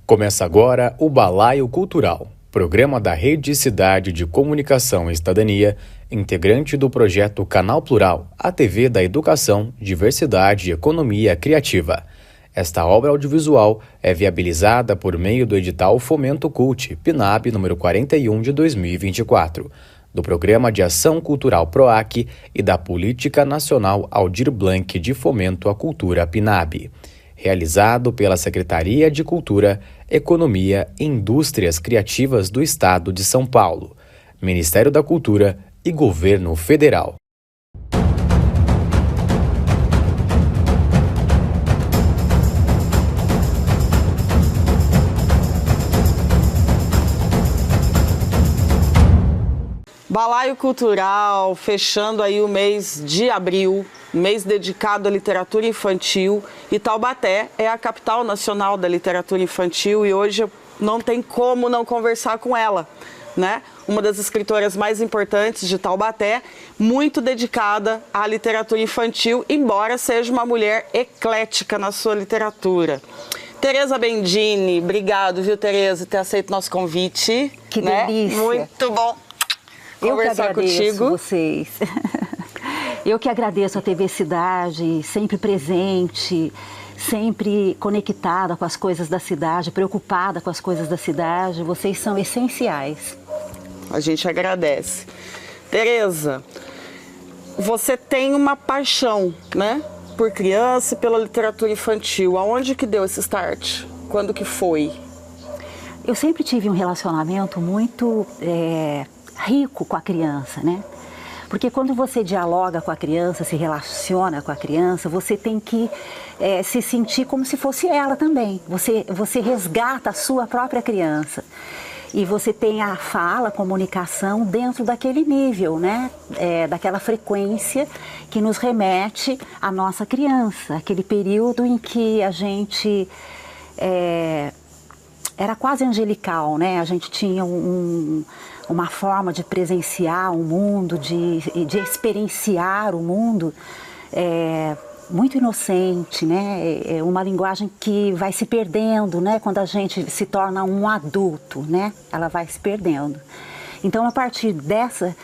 Começa agora o Balaio Cultural, programa da Rede Cidade de Comunicação e Cidadania, integrante do projeto Canal Plural, a TV da Educação, Diversidade e Economia Criativa. Esta obra audiovisual é viabilizada por meio do edital Fomento Cult, PNAB número 41 de 2024, do Programa de Ação Cultural PROAC e da Política Nacional Aldir Blanc de Fomento à Cultura PNAB, realizado pela Secretaria de Cultura, Economia e Indústrias Criativas do Estado de São Paulo, Ministério da Cultura e Governo Federal. Balaio Cultural, fechando aí o mês de abril, mês dedicado à literatura infantil, e Taubaté é a capital nacional da literatura infantil e hoje não tem como não conversar com ela, né? Uma das escritoras mais importantes de Taubaté, muito dedicada à literatura infantil, embora seja uma mulher eclética na sua literatura. Tereza Bendini, obrigado, viu, Tereza, por ter aceito nosso convite. Que delícia. Muito bom conversar contigo. Vocês. Eu que agradeço a TV Cidade, sempre presente, sempre conectada com as coisas da cidade, preocupada com as coisas da cidade. Vocês são essenciais. A gente agradece. Tereza, você tem uma paixão, né, por criança e pela literatura infantil. Aonde que deu esse start? Quando que foi? Eu sempre tive um relacionamento muito rico com a criança, né? Porque quando você dialoga com a criança, se relaciona com a criança, você tem que se sentir como se fosse ela também. Você resgata a sua própria criança. E você tem a fala, a comunicação dentro daquele nível, né? Daquela frequência que nos remete à nossa criança. Aquele período em que a gente era quase angelical, né? A gente tinha uma forma de presenciar o mundo, de experienciar o mundo muito inocente, né? É uma linguagem que vai se perdendo, né? Quando a gente se torna um adulto, né? Ela vai se perdendo. Então, a partir desse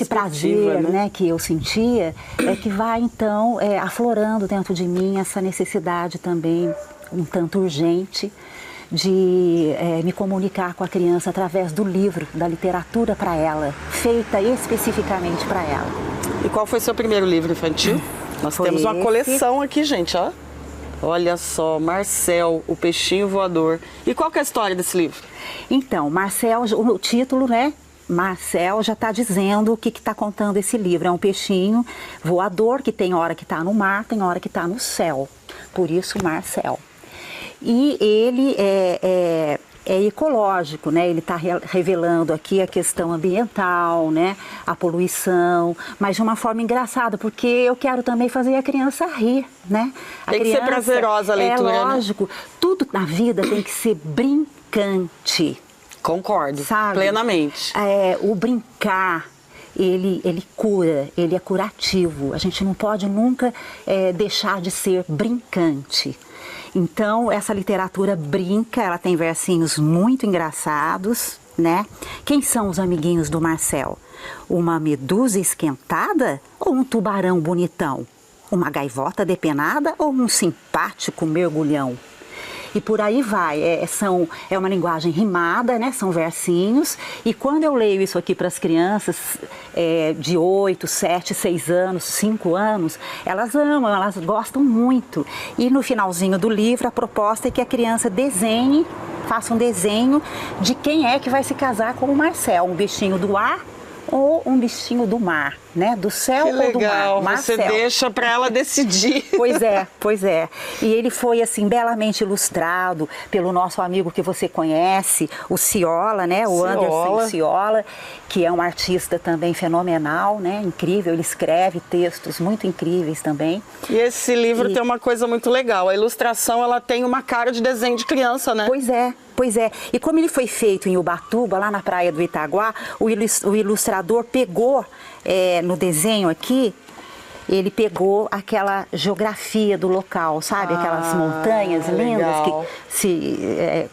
prazer, né, que eu sentia, que vai, então, aflorando dentro de mim essa necessidade também, um tanto urgente, de me comunicar com a criança através do livro, da literatura para ela, feita especificamente para ela. E qual foi seu primeiro livro infantil? Nós temos uma coleção aqui, gente, ó. Olha só, Marcel, o Peixinho Voador. E qual que é a história desse livro? Então, Marcel, o título, né? Marcel já está dizendo o que está contando esse livro. É um peixinho voador que tem hora que está no mar, tem hora que está no céu. Por isso, Marcel. E ele é ecológico, né? Ele está revelando aqui a questão ambiental, né? A poluição, mas de uma forma engraçada, porque eu quero também fazer a criança rir, né? Tem que ser prazerosa a leitura, é lógico, né? Tudo na vida tem que ser brincante. Concordo, sabe? Plenamente. O brincar, ele cura, ele é curativo. A gente não pode nunca deixar de ser brincante. Então, essa literatura brinca, ela tem versinhos muito engraçados, né? Quem são os amiguinhos do Marcel? Uma medusa esquentada ou um tubarão bonitão? Uma gaivota depenada ou um simpático mergulhão? E por aí vai, é uma linguagem rimada, né? São versinhos, e quando eu leio isso aqui para as crianças de 8, 7, 6 anos, 5 anos, elas amam, elas gostam muito. E no finalzinho do livro, a proposta é que a criança faça um desenho de quem é que vai se casar com o Marcel, um bichinho do ar ou um bichinho do mar, né? Do céu ou do mar. Que legal, você deixa para ela decidir. Pois é. E ele foi, assim, belamente ilustrado pelo nosso amigo que você conhece, o Ciola, né? O Anderson Ciola, que é um artista também fenomenal, né? Incrível, ele escreve textos muito incríveis também. E esse livro tem uma coisa muito legal, a ilustração, ela tem uma cara de desenho de criança, né? Pois é. E como ele foi feito em Ubatuba, lá na praia do Itaguá, o ilustrador pegou no desenho aqui ele pegou aquela geografia do local, sabe? Aquelas montanhas lindas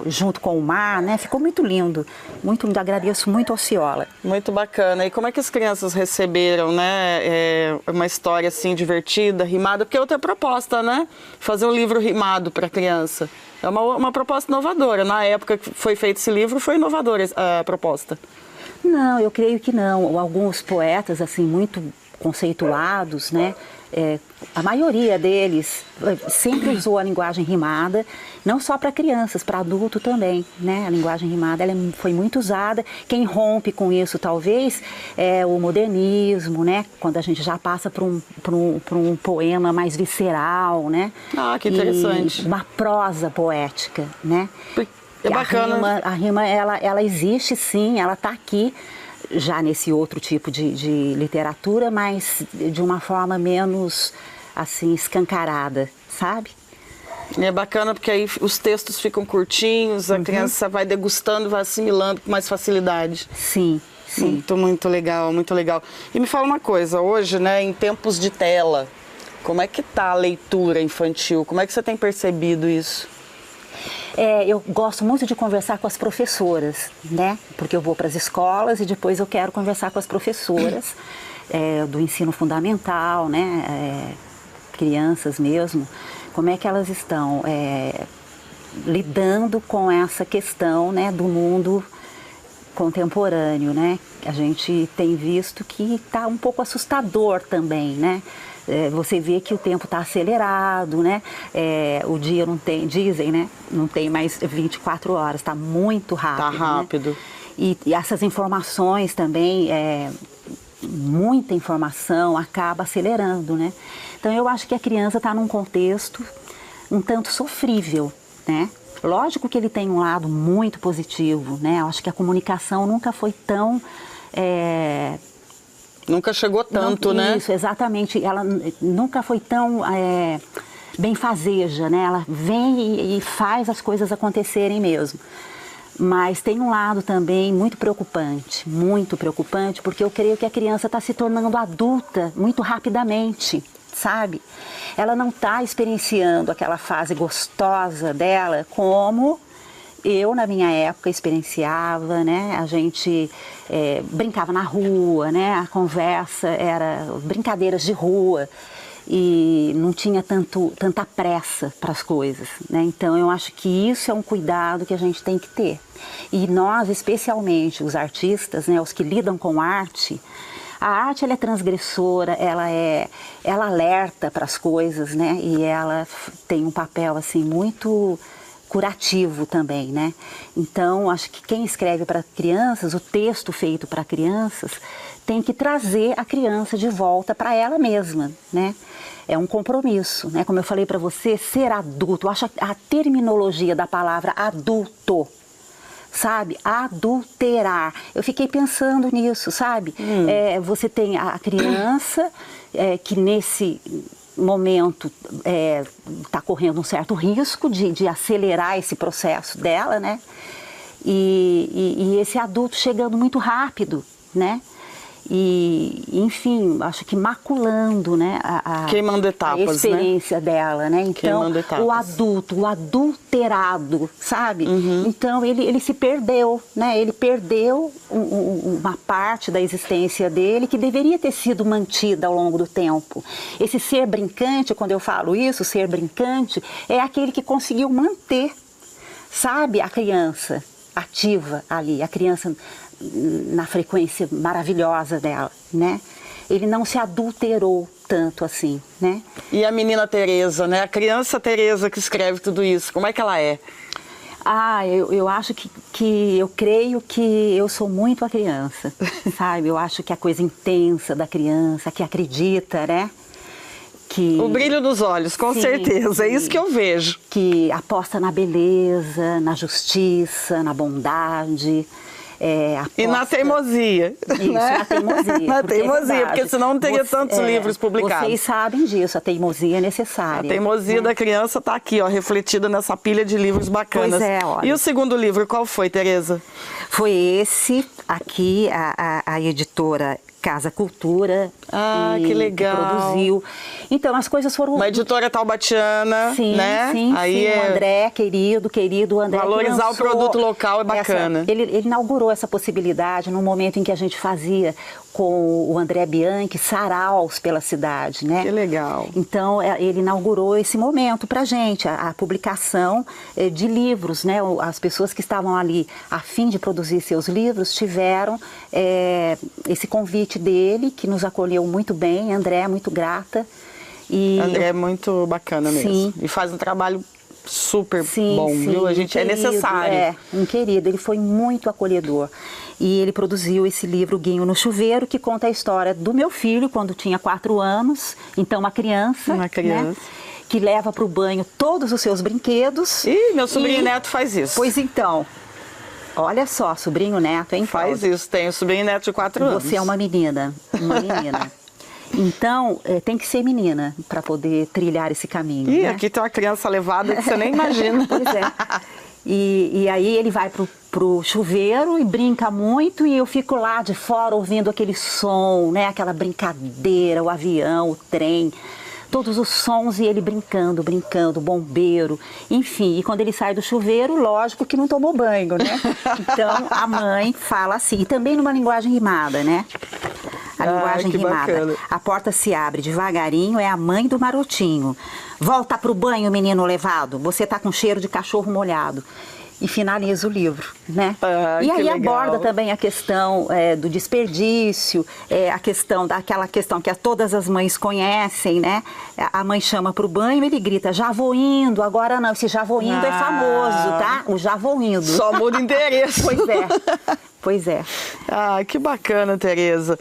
junto com o mar, né? Ficou muito lindo, muito lindo. Agradeço muito ao Ciola. Muito bacana. E como é que as crianças receberam, né? Uma história assim divertida, rimada, porque é outra proposta, né? Fazer um livro rimado para criança. É uma proposta inovadora. Na época que foi feito esse livro, foi inovadora a proposta. Não, eu creio que não. Alguns poetas, assim, muito conceituados, né? A maioria deles sempre usou a linguagem rimada, não só para crianças, para adulto também, né? A linguagem rimada ela foi muito usada. Quem rompe com isso, talvez, é o modernismo, né? Quando a gente já passa para um poema mais visceral, né? Ah, que interessante. E uma prosa poética, né? É bacana. A rima ela existe sim, ela está aqui já nesse outro tipo de literatura, mas de uma forma menos assim escancarada, sabe? É bacana porque aí os textos ficam curtinhos, a criança vai degustando, vai assimilando com mais facilidade. Sim, sim. Muito legal, muito legal. E me fala uma coisa, hoje, né, em tempos de tela, como é que tá a leitura infantil? Como é que você tem percebido isso? Eu gosto muito de conversar com as professoras, né? Porque eu vou para as escolas e depois eu quero conversar com as professoras do ensino fundamental, né? Crianças mesmo. Como é que elas estão lidando com essa questão, né, do mundo contemporâneo, né? A gente tem visto que está um pouco assustador também, né? Você vê que o tempo está acelerado, né? O dia não tem, dizem, né? Não tem mais 24 horas, está muito rápido. Está rápido. Né? E essas informações também, muita informação acaba acelerando, né? Então eu acho que a criança está num contexto um tanto sofrível, né? Lógico que ele tem um lado muito positivo, né? Eu acho que a comunicação nunca foi tão... Nunca chegou tanto, né? Isso, exatamente. Ela nunca foi tão benfazeja, né? Ela vem e faz as coisas acontecerem mesmo. Mas tem um lado também muito preocupante, porque eu creio que a criança está se tornando adulta muito rapidamente, sabe? Ela não está experienciando aquela fase gostosa dela como eu, na minha época, experienciava, né? A gente brincava na rua, né? A conversa era brincadeiras de rua e não tinha tanta pressa para as coisas, né? Então, eu acho que isso é um cuidado que a gente tem que ter. E nós, especialmente os artistas, né? Os que lidam com arte, a arte ela é transgressora, ela alerta para as coisas, né? E ela tem um papel assim muito curativo também, né? Então, acho que quem escreve para crianças, o texto feito para crianças, tem que trazer a criança de volta para ela mesma, né? É um compromisso, né? Como eu falei para você, ser adulto, eu acho a terminologia da palavra adulto, sabe? Adulterar. Eu fiquei pensando nisso, sabe? Você tem a criança que nesse momento está correndo um certo risco de acelerar esse processo dela, né? E esse adulto chegando muito rápido, né? E, enfim, acho que maculando, né, queimando etapas, a experiência, né, dela, né? Então, o adulto, o adulterado, sabe? Então, ele se perdeu, né? Ele perdeu uma parte da existência dele que deveria ter sido mantida ao longo do tempo. Esse ser brincante, quando eu falo isso, ser brincante, é aquele que conseguiu manter, sabe, a criança ativa ali, a criança na frequência maravilhosa dela, né? Ele não se adulterou tanto assim, né? E a menina Teresa, né? A criança Teresa que escreve tudo isso, como é que ela é? Eu acho que eu creio que eu sou muito a criança, sabe? Eu acho que a coisa intensa da criança, que acredita, né? O brilho dos olhos, com certeza, é isso que eu vejo. Que aposta na beleza, na justiça, na bondade. E na teimosia. Isso, né? Na teimosia. Na teimosia, porque senão não teria tantos livros publicados. Vocês sabem disso, a teimosia é necessária. A teimosia da criança está aqui, ó, refletida nessa pilha de livros bacanas. Pois é, olha. E o segundo livro, qual foi, Teresa? Foi esse aqui, a editora Casa Cultura. Que legal. Que produziu. Então, as coisas foram... Uma editora taubatiana, sim, né? Sim, aí sim. O André, querido André. Valorizar o produto local é bacana. Ele inaugurou essa possibilidade no momento em que a gente fazia com o André Bianchi saraus pela cidade, né? Que legal. Então, ele inaugurou esse momento pra gente, a publicação de livros, né? As pessoas que estavam ali a fim de produzir seus livros tiveram esse convite dele, que nos acolheu muito bem. André, muito grata. André é muito bacana mesmo. Sim. E faz um trabalho super bom, viu? A gente é necessário. Um querido, ele foi muito acolhedor. E ele produziu esse livro Guinho no Chuveiro, que conta a história do meu filho quando tinha 4 anos, então uma criança. Né? Que leva para o banho todos os seus brinquedos. Ih, meu sobrinho neto faz isso. Pois então, olha só, sobrinho neto, hein? Faz isso, tem o sobrinho neto de 4 anos. Você é uma menina, Então, tem que ser menina para poder trilhar esse caminho. E né? aqui tem uma criança levada que você nem imagina. Pois é. E aí ele vai pro chuveiro e brinca muito, e eu fico lá de fora ouvindo aquele som, né? Aquela brincadeira, o avião, o trem, todos os sons, e ele brincando, bombeiro, enfim. E quando ele sai do chuveiro, lógico que não tomou banho, né? Então a mãe fala assim, e também numa linguagem rimada, né? A linguagem rimada. Bacana. A porta se abre devagarinho, é a mãe do marotinho. Volta pro banho, menino levado, você tá com cheiro de cachorro molhado. E finaliza o livro, né? E aí aborda também a questão do desperdício, aquela questão que todas as mães conhecem, né? A mãe chama pro banho, ele grita, já vou indo, agora não, esse já vou indo é famoso, tá? O já vou indo. Só muda endereço. Pois é. Que bacana, Tereza.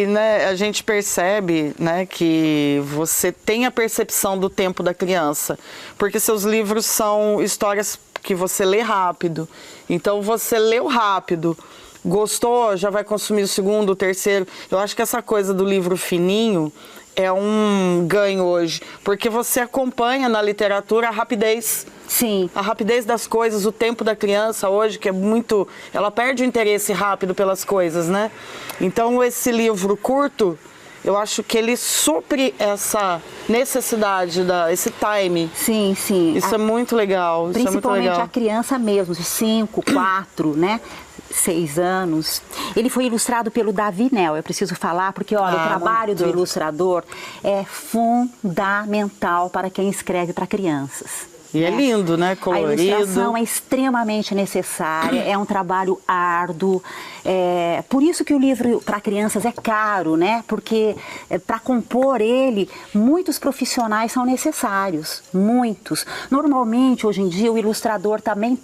Né, a gente percebe, né, que você tem a percepção do tempo da criança, porque seus livros são histórias que você lê rápido. Então você leu rápido, gostou, já vai consumir o segundo, o terceiro. Eu acho que essa coisa do livro fininho é um ganho hoje, porque você acompanha na literatura a rapidez. Sim. A rapidez das coisas, o tempo da criança hoje, que é muito... Ela perde o interesse rápido pelas coisas, né? Então, esse livro curto, eu acho que ele supre essa necessidade, esse time. Sim, sim. Isso é muito legal. Principalmente a criança mesmo, de 5, 4, né? 6 anos. Ele foi ilustrado pelo Davi Nel, eu preciso falar, porque olha, o trabalho do ilustrador é fundamental para quem escreve para crianças. E é lindo, né? Colorido. A ilustração é extremamente necessária, é um trabalho árduo. Por isso que o livro para crianças é caro, né? Porque para compor ele, muitos profissionais são necessários, muitos. Normalmente, hoje em dia, o ilustrador também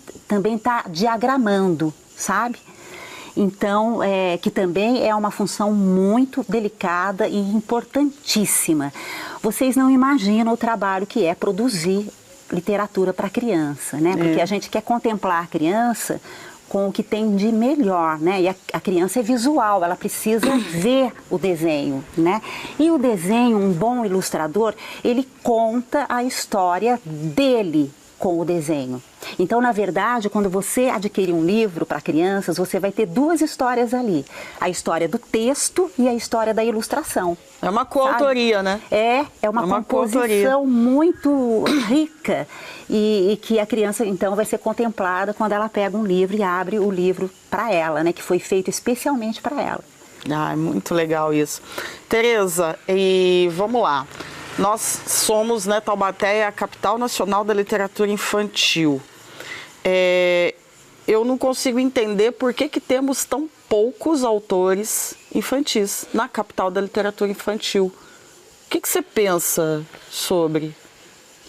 está diagramando, sabe? Então, que também é uma função muito delicada e importantíssima. Vocês não imaginam o trabalho que é produzir literatura para criança, né? Porque a gente quer contemplar a criança com o que tem de melhor, né? E a criança é visual, ela precisa ver o desenho, né? E o desenho, um bom ilustrador, ele conta a história dele com o desenho. Então, na verdade, quando você adquirir um livro para crianças, você vai ter 2 histórias ali. A história do texto e a história da ilustração. É uma coautoria, né? É uma composição muito rica e que a criança, então, vai ser contemplada quando ela pega um livro e abre o livro para ela, né? Que foi feito especialmente para ela. É muito legal isso. Tereza, e vamos lá. Nós somos, né, Taubaté é a capital nacional da literatura infantil. Eu não consigo entender por que temos tão poucos autores infantis na capital da literatura infantil. O que você pensa sobre?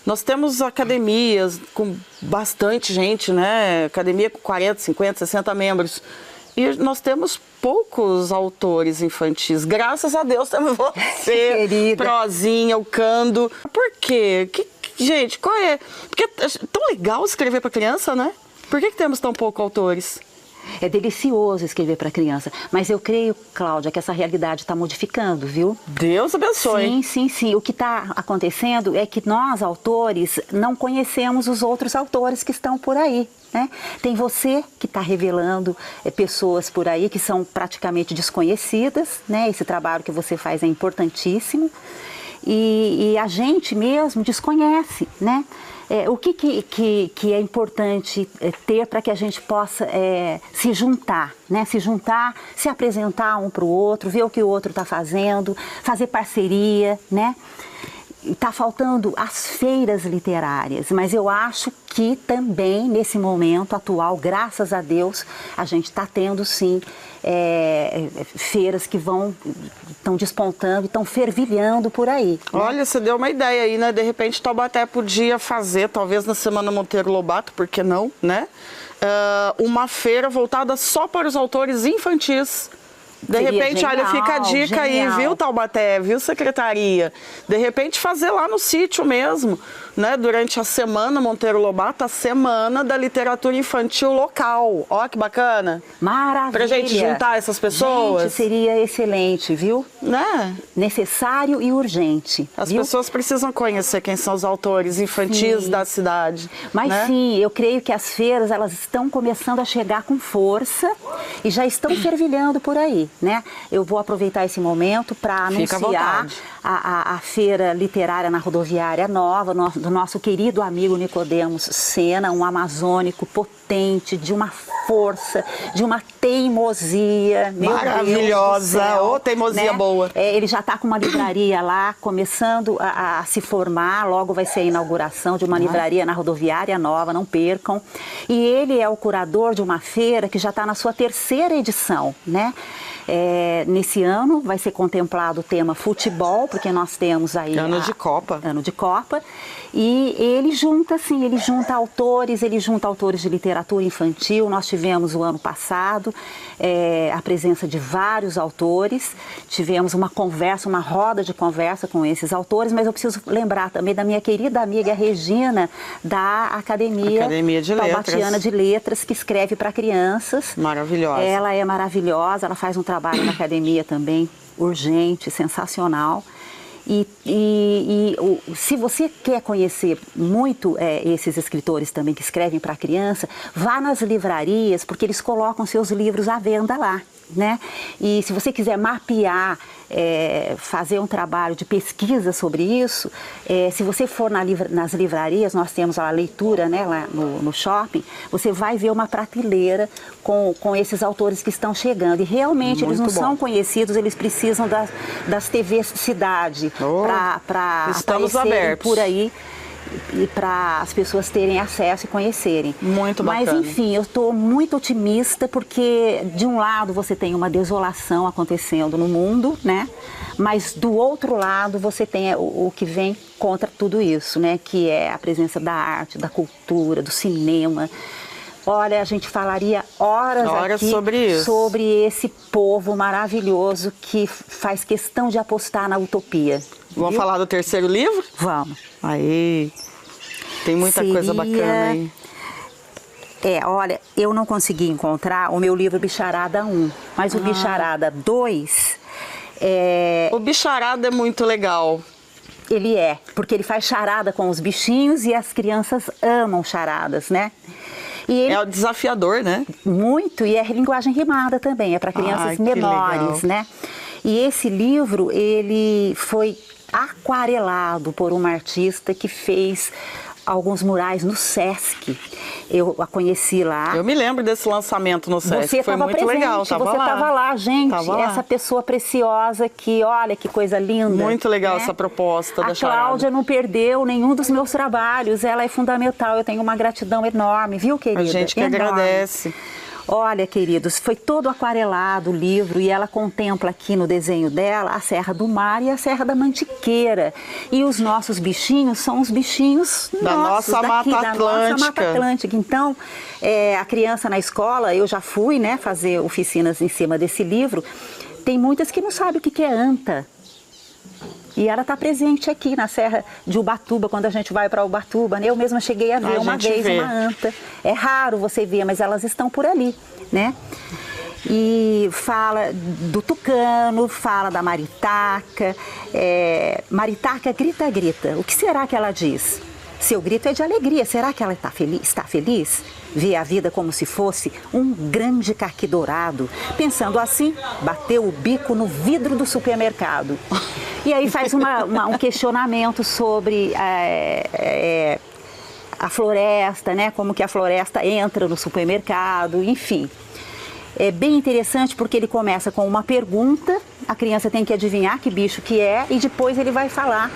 Nós temos academias com bastante gente, né? Academia com 40, 50, 60 membros. E nós temos poucos autores infantis. Graças a Deus temos você, querida. Prozinha, o Cando. Por quê? Gente, qual é? Porque é tão legal escrever para criança, né? Por que temos tão poucos autores? É delicioso escrever para criança. Mas eu creio, Cláudia, que essa realidade está modificando, viu? Deus abençoe. Sim, sim, sim. O que está acontecendo é que nós, autores, não conhecemos os outros autores que estão por aí, né? Tem você que está revelando pessoas por aí que são praticamente desconhecidas, né? Esse trabalho que você faz é importantíssimo. E a gente mesmo desconhece, né? O que é importante ter para que a gente possa se juntar, né? Se juntar, se apresentar um para o outro, ver o que o outro está fazendo, fazer parceria, né? Está faltando as feiras literárias, mas eu acho que também nesse momento atual, graças a Deus, a gente está tendo sim feiras que estão despontando e estão fervilhando por aí. Né? Olha, você deu uma ideia aí, né? De repente Taubaté podia fazer, talvez na Semana Monteiro Lobato, por que não, né? Uma feira voltada só para os autores infantis. De repente, genial, olha, fica a dica aí, viu, Taubaté, viu, secretaria? De repente, fazer lá no sítio mesmo, né? Durante a Semana Monteiro Lobato, a Semana da Literatura Infantil Local. Ó, que bacana. Maravilha. Pra gente juntar essas pessoas. Gente, seria excelente, viu? Né? Necessário e urgente. As viu? pessoas precisam conhecer quem são os autores infantis da cidade. Mas né? sim, eu creio que as feiras, elas estão começando a chegar com força e já estão fervilhando por aí. Né? Eu vou aproveitar esse momento para anunciar a Feira Literária na Rodoviária Nova, do nosso querido amigo Nicodemos Sena, um amazônico potente, de uma força, de uma teimosia. Maravilhosa, ô teimosia, né? Boa. Ele já está com uma livraria lá, começando a se formar, logo vai ser a inauguração de uma livraria na Rodoviária Nova, não percam. E ele é o curador de uma feira que já está na sua 3ª edição, né? Nesse ano vai ser contemplado o tema futebol, porque nós temos aí ano de Copa. Ano de Copa. E ele junta, assim, ele junta autores de literatura infantil. Nós tivemos o ano passado a presença de vários autores, tivemos uma conversa, uma roda de conversa com esses autores, mas eu preciso lembrar também da minha querida amiga Regina, da Academia Taubatiana de Letras, que escreve para crianças. Maravilhosa. Ela é maravilhosa, ela faz um trabalho na academia também, urgente, sensacional. Se você quer conhecer muito esses escritores também que escrevem para criança, vá nas livrarias, porque eles colocam seus livros à venda lá, né? E se você quiser mapear, fazer um trabalho de pesquisa sobre isso, se você for nas livrarias, nós temos a leitura, né, lá no shopping, você vai ver uma prateleira com esses autores que estão chegando. E realmente muito eles não são conhecidos, eles precisam das TVs Cidade para aparecerem por aí e para as pessoas terem acesso e conhecerem. Muito bacana. Mas enfim, eu estou muito otimista porque de um lado você tem uma desolação acontecendo no mundo, né? Mas do outro lado você tem o que vem contra tudo isso, né? Que é a presença da arte, da cultura, do cinema. Olha, a gente falaria horas aqui sobre esse povo maravilhoso que faz questão de apostar na utopia. Vamos falar do 3º livro? Vamos. Aí, tem muita coisa bacana aí. Olha, eu não consegui encontrar o meu livro Bicharada 1, mas o Bicharada 2... O Bicharada é muito legal. Ele porque ele faz charada com os bichinhos e as crianças amam charadas, né? E ele, é o desafiador, né? Muito, e é linguagem rimada também, é para crianças menores, né? E esse livro, ele foi aquarelado por uma artista que fez alguns murais no Sesc. Eu a conheci lá. Eu me lembro desse lançamento no Sesc, você foi muito presente, legal. Você estava lá, gente. Essa pessoa preciosa que, olha que coisa linda. Muito legal, né? Essa proposta da charada. A Cláudia não perdeu nenhum dos meus trabalhos, ela é fundamental. Eu tenho uma gratidão enorme, viu, querida? A gente que agradece. Olha, queridos, foi todo aquarelado o livro e ela contempla aqui no desenho dela a Serra do Mar e a Serra da Mantiqueira. E os nossos bichinhos são os bichinhos da nossa Mata Atlântica. Então, a criança na escola, eu já fui, né, fazer oficinas em cima desse livro, tem muitas que não sabem o que é anta. E ela está presente aqui na Serra de Ubatuba, quando a gente vai para Ubatuba, né? Eu mesma cheguei a ver uma vez uma anta. É raro você ver, mas elas estão por ali, né? E fala do tucano, fala da maritaca. Maritaca grita, grita. O que será que ela diz? Seu grito é de alegria. Será que ela está feliz? Vê a vida como se fosse um grande caqui dourado. Pensando assim, bateu o bico no vidro do supermercado. E aí faz um questionamento sobre a floresta, né? Como que a floresta entra no supermercado, enfim. É bem interessante porque ele começa com uma pergunta, a criança tem que adivinhar que bicho que é e depois ele vai falar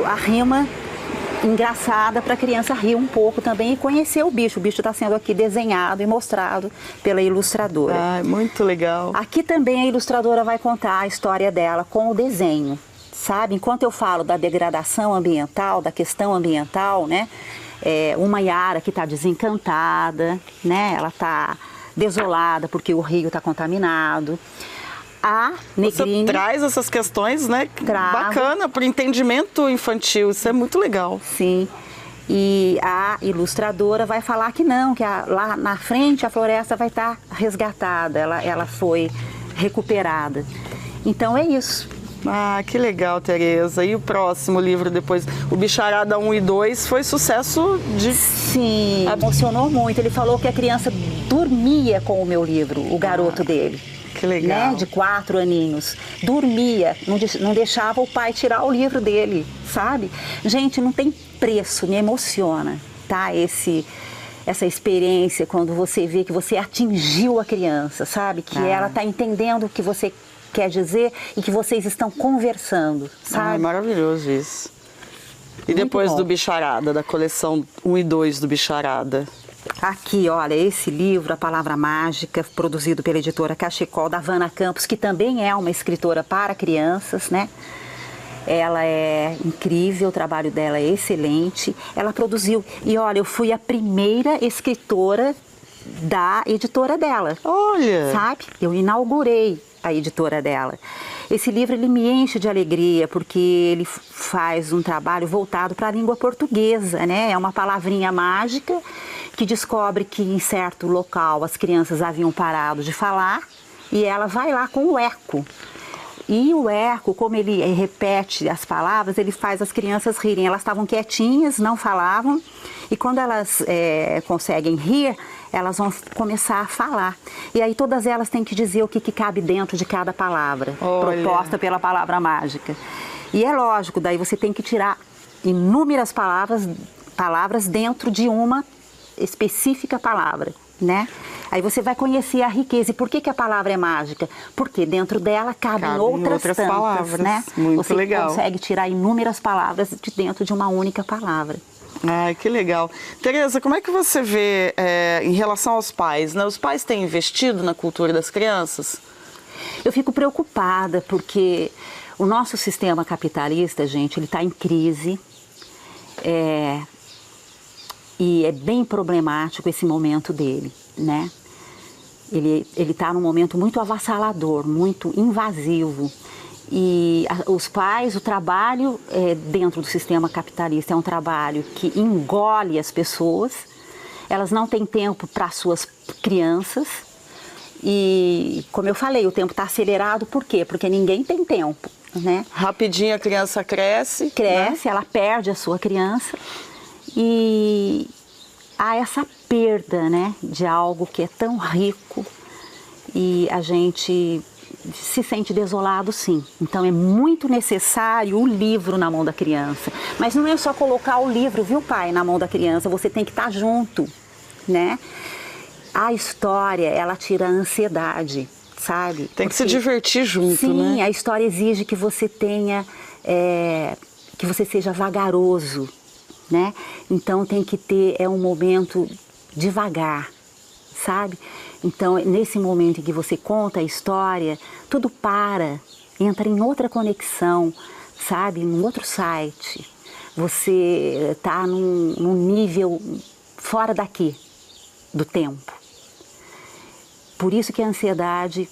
a rima engraçada para a criança rir um pouco também e conhecer o bicho. O bicho está sendo aqui desenhado e mostrado pela ilustradora. Ah, muito legal. Aqui também a ilustradora vai contar a história dela com o desenho, sabe? Enquanto eu falo da degradação ambiental, da questão ambiental, né? Uma Yara que está desencantada, né? Ela está desolada porque o rio está contaminado. A Negrini... Você traz essas questões, né? Bacana, para o entendimento infantil, isso é muito legal. Sim, e a ilustradora vai falar que não, que lá na frente a floresta vai estar resgatada, ela foi recuperada. Então é isso. Ah, que legal, Tereza. E o próximo livro depois, o Bicharada 1 e 2, foi sucesso de... Sim, emocionou muito. Ele falou que a criança dormia com o meu livro, o garoto dele. Que legal. Né, de 4 aninhos. Dormia, não deixava o pai tirar o livro dele, sabe? Gente, não tem preço, me emociona, tá? Essa experiência quando você vê que você atingiu a criança, sabe? Que ela está entendendo o que você quer dizer e que vocês estão conversando, sabe? É maravilhoso isso. E Muito depois bom. do Bicharada, da coleção 1 e 2 do Bicharada? Aqui, olha, esse livro, A Palavra Mágica, produzido pela editora Cachecol, da Vana Campos, que também é uma escritora para crianças, né? Ela é incrível, o trabalho dela é excelente. Ela produziu, e olha, eu fui a primeira escritora da editora dela. Olha! Sabe? Eu inaugurei a editora dela. Esse livro ele me enche de alegria porque ele faz um trabalho voltado para a língua portuguesa, né? É uma palavrinha mágica que descobre que em certo local as crianças haviam parado de falar e ela vai lá com o eco. E o eco, como ele repete as palavras, ele faz as crianças rirem. Elas estavam quietinhas, não falavam, e quando elas conseguem rir, elas vão começar a falar. E aí todas elas têm que dizer o que cabe dentro de cada palavra, proposta pela palavra mágica. E é lógico, daí você tem que tirar inúmeras palavras dentro de uma específica palavra, né? Aí você vai conhecer a riqueza. E por que a palavra é mágica? Porque dentro dela cabem outras tantas, palavras, né? Muito legal. Você consegue tirar inúmeras palavras de dentro de uma única palavra. Ai, que legal. Tereza, como é que você vê em relação aos pais, né? Os pais têm investido na cultura das crianças? Eu fico preocupada porque o nosso sistema capitalista, gente, ele está em crise. E é bem problemático esse momento dele, né? Ele está num momento muito avassalador, muito invasivo. E os pais, o trabalho dentro do sistema capitalista é um trabalho que engole as pessoas. Elas não têm tempo para suas crianças. E, como eu falei, o tempo está acelerado. Por quê? Porque ninguém tem tempo, né? Rapidinho a criança cresce. Cresce, né? Ela perde a sua criança. E há essa perda, né, de algo que é tão rico e a gente se sente desolado, sim. Então é muito necessário o livro na mão da criança. Mas não é só colocar o livro, viu, pai, na mão da criança, você tem que estar junto, né? A história, ela tira a ansiedade, sabe? Tem que se divertir junto, né? Sim, a história exige que você tenha, que você seja vagaroso, né? Então tem que ter um momento devagar, sabe? Então nesse momento em que você conta a história, tudo entra em outra conexão, sabe? Num outro site. Você está num nível fora daqui, do tempo. Por isso que a ansiedade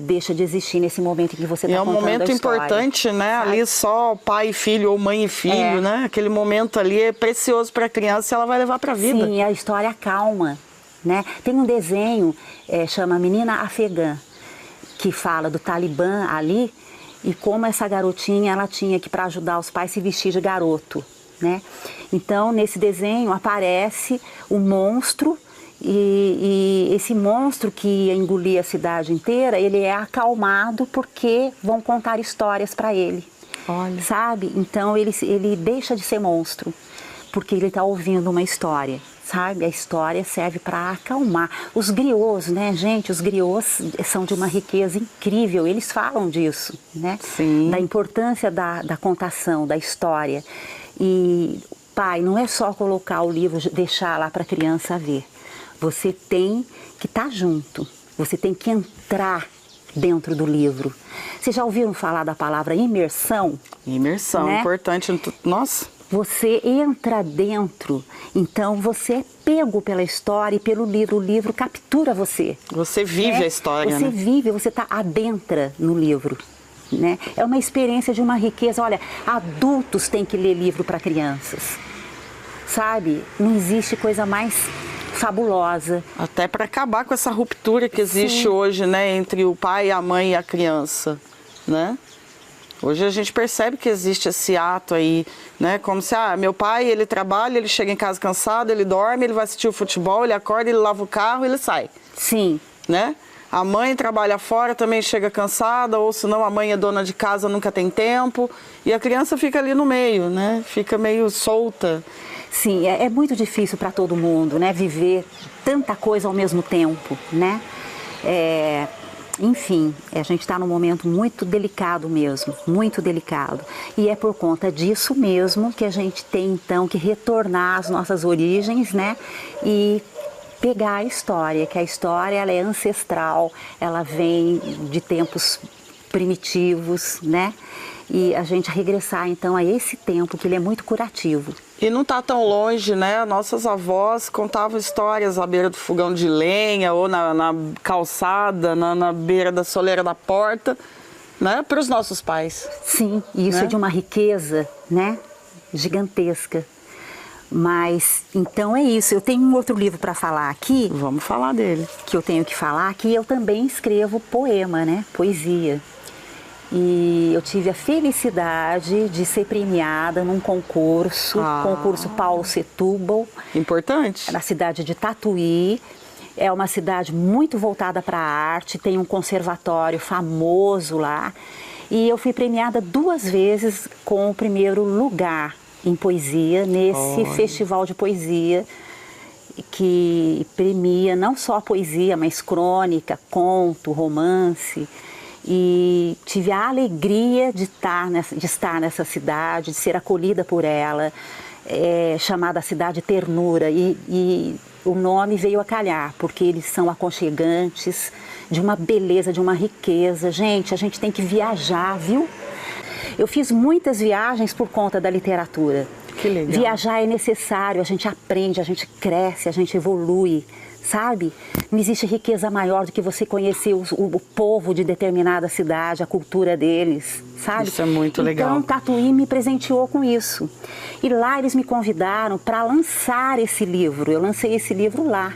deixa de existir nesse momento em que você está contando a história. É um momento importante, né? Sabe? Ali só pai e filho ou mãe e filho, né? Aquele momento ali é precioso para a criança e ela vai levar para a vida. Sim, a história acalma, né? Tem um desenho, chama Menina Afegã, que fala do Talibã ali e como essa garotinha, ela tinha que, para ajudar os pais, se vestir de garoto, né? Então, nesse desenho aparece o monstro e esse monstro que ia engolir a cidade inteira, ele é acalmado porque vão contar histórias para ele. Olha. Sabe? Então, ele deixa de ser monstro porque ele está ouvindo uma história. Sabe? A história serve para acalmar. Os griots, né, gente? Os griots são de uma riqueza incrível. Eles falam disso, né? Sim. Da importância da contação, da história. E, pai, não é só colocar o livro, deixar lá para a criança ver. Você tem que estar junto. Você tem que entrar dentro do livro. Vocês já ouviram falar da palavra imersão? Imersão, né? Importante. Nossa! Você entra dentro, então você é pego pela história e pelo livro. O livro captura você. Você vive a história, Você né? vive, você está adentra no livro, né? É uma experiência de uma riqueza. Olha, adultos têm que ler livro para crianças, sabe? Não existe coisa mais fabulosa. Até para acabar com essa ruptura que existe hoje, né? Entre o pai, a mãe e a criança, né? Hoje a gente percebe que existe esse ato aí, né? Como se, meu pai, ele trabalha, ele chega em casa cansado, ele dorme, ele vai assistir o futebol, ele acorda, ele lava o carro e ele sai. Sim. Né? A mãe trabalha fora, também chega cansada, ou senão a mãe é dona de casa, nunca tem tempo. E a criança fica ali no meio, né? Fica meio solta. Sim, é muito difícil para todo mundo, né? Viver tanta coisa ao mesmo tempo, né? Enfim, a gente está num momento muito delicado mesmo, muito delicado. E é por conta disso mesmo que a gente tem, então, que retornar às nossas origens, né? E pegar a história, que a história ela é ancestral, ela vem de tempos primitivos, né? E a gente regressar, então, a esse tempo, que ele é muito curativo. E não está tão longe, né? Nossas avós contavam histórias à beira do fogão de lenha ou na calçada, na beira da soleira da porta, né? Para os nossos pais. Sim, e isso né? é de uma riqueza, né? Gigantesca. Mas, então é isso. Eu tenho um outro livro para falar aqui. Vamos falar dele. Que eu tenho que falar, que eu também escrevo poema, né? Poesia. E eu tive a felicidade de ser premiada num concurso, concurso Paulo Setúbal. Importante. Na cidade de Tatuí. É uma cidade muito voltada para a arte, tem um conservatório famoso lá. E eu fui premiada 2 vezes com o primeiro lugar em poesia, nesse festival de poesia, que premia não só a poesia, mas crônica, conto, romance. E tive a alegria de estar nessa cidade, de ser acolhida por ela, chamada Cidade Ternura. E o nome veio a calhar, porque eles são aconchegantes, de uma beleza, de uma riqueza. Gente, a gente tem que viajar, viu? Eu fiz muitas viagens por conta da literatura. Que legal. Viajar é necessário, a gente aprende, a gente cresce, a gente evolui. Sabe? Não existe riqueza maior do que você conhecer o povo de determinada cidade, a cultura deles, sabe? Isso é muito legal. Então, Tatuí me presenteou com isso. E lá eles me convidaram para lançar esse livro. Eu lancei esse livro lá.